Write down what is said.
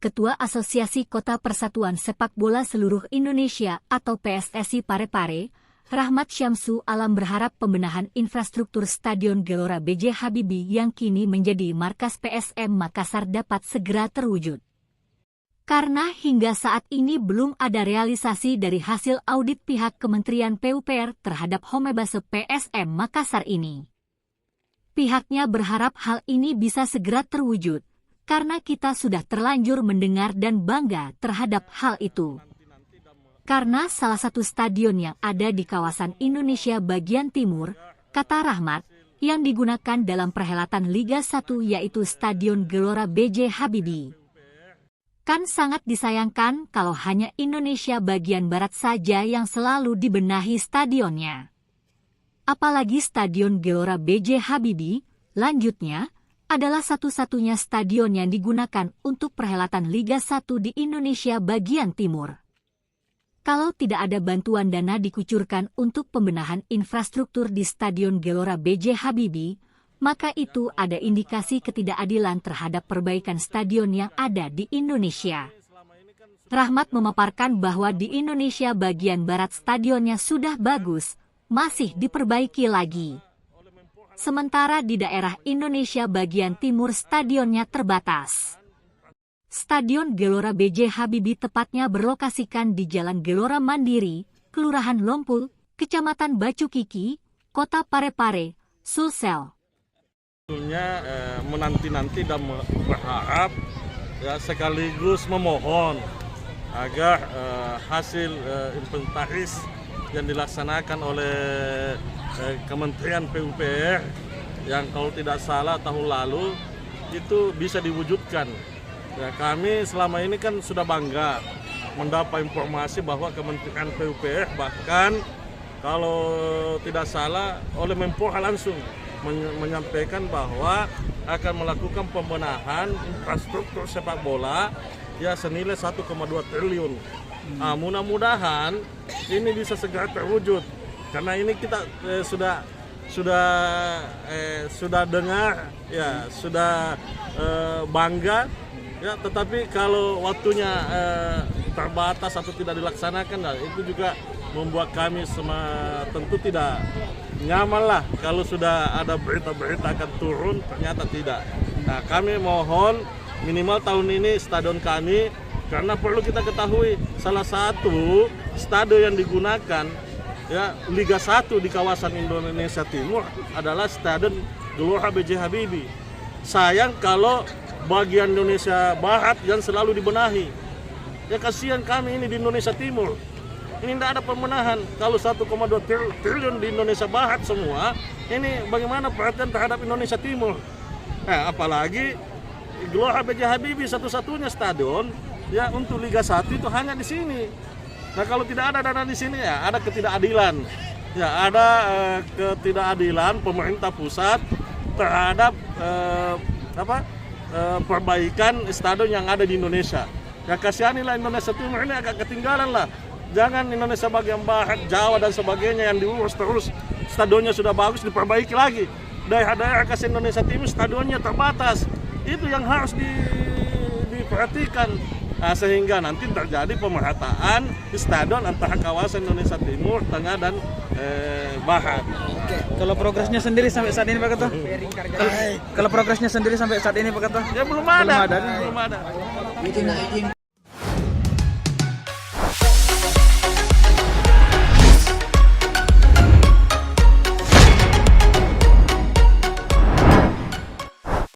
Ketua Asosiasi Kota Persatuan Sepak Bola Seluruh Indonesia atau PSSI Parepare, Rahmat Syamsu Alam berharap pembenahan infrastruktur Stadion Gelora B.J. Habibie yang kini menjadi markas PSM Makassar dapat segera terwujud. Karena hingga saat ini belum ada realisasi dari hasil audit pihak Kementerian PUPR terhadap homebase PSM Makassar ini. Pihaknya berharap hal ini bisa segera terwujud, karena kita sudah terlanjur mendengar dan bangga terhadap hal itu. Karena salah satu stadion yang ada di kawasan Indonesia bagian timur, kata Rahmat, yang digunakan dalam perhelatan Liga 1 yaitu Stadion Gelora B.J. Habibie. Kan sangat disayangkan kalau hanya Indonesia bagian barat saja yang selalu dibenahi stadionnya. Apalagi Stadion Gelora B.J. Habibie, lanjutnya, adalah satu-satunya stadion yang digunakan untuk perhelatan Liga 1 di Indonesia bagian timur. Kalau tidak ada bantuan dana dikucurkan untuk pembenahan infrastruktur di Stadion Gelora B.J. Habibie, maka itu ada indikasi ketidakadilan terhadap perbaikan stadion yang ada di Indonesia. Rahmat memaparkan bahwa di Indonesia bagian barat stadionnya sudah bagus, masih diperbaiki lagi. Sementara di daerah Indonesia bagian timur stadionnya terbatas. Stadion Gelora B.J. Habibie tepatnya berlokasikan di Jalan Gelora Mandiri, Kelurahan Lompul, Kecamatan Bacukiki, Kota Parepare, Sulsel. Tentunya menanti-nanti dan berharap ya, sekaligus memohon agar hasil inventaris yang dilaksanakan oleh Kementerian PUPR yang kalau tidak salah tahun lalu itu bisa diwujudkan. Ya, kami selama ini kan sudah bangga mendapat informasi bahwa Kementerian PUPR bahkan kalau tidak salah oleh Menpora langsung menyampaikan bahwa akan melakukan pembenahan infrastruktur sepak bola ya senilai 1,2 triliun. Mudah-mudahan ini bisa segera terwujud karena ini kita sudah dengar ya sudah bangga ya, tetapi kalau waktunya terbatas atau tidak dilaksanakan nah, itu juga membuat kami tentu tidak nyaman lah kalau sudah ada berita-berita akan turun ternyata tidak. Nah kami mohon minimal tahun ini stadion kami karena perlu kita ketahui salah satu stadion yang digunakan ya Liga 1 di kawasan Indonesia Timur adalah Stadion Gelora B.J. Habibie. Sayang kalau bagian Indonesia Barat yang selalu dibenahi. Ya kasihan kami ini di Indonesia Timur. Ini tidak ada pembenahan. Kalau 1,2 triliun di Indonesia Barat semua, ini bagaimana perhatian terhadap Indonesia Timur? Apalagi Gelora B.J. Habibie satu-satunya stadion ya untuk Liga 1 itu hanya di sini. Nah kalau tidak ada dana di sini ya ada ketidakadilan. Ya ada ketidakadilan pemerintah pusat terhadap perbaikan stadion yang ada di Indonesia. Ya kasihanilah Indonesia Timur ini agak ketinggalan lah. Jangan Indonesia bagian barat, Jawa dan sebagainya yang diurus terus stadionnya sudah bagus diperbaiki lagi. Daerah-daerah khas Indonesia Timur stadionnya terbatas. Itu yang harus diperhatikan. Nah, sehingga nanti terjadi pemerataan di stadion antara kawasan Indonesia Timur, Tengah dan Barat. Kalau progresnya sendiri sampai saat ini Pak Ketua? Kalau progresnya sendiri sampai saat ini Pak Ketua? Ya belum ada. Belum ada. Belum ada.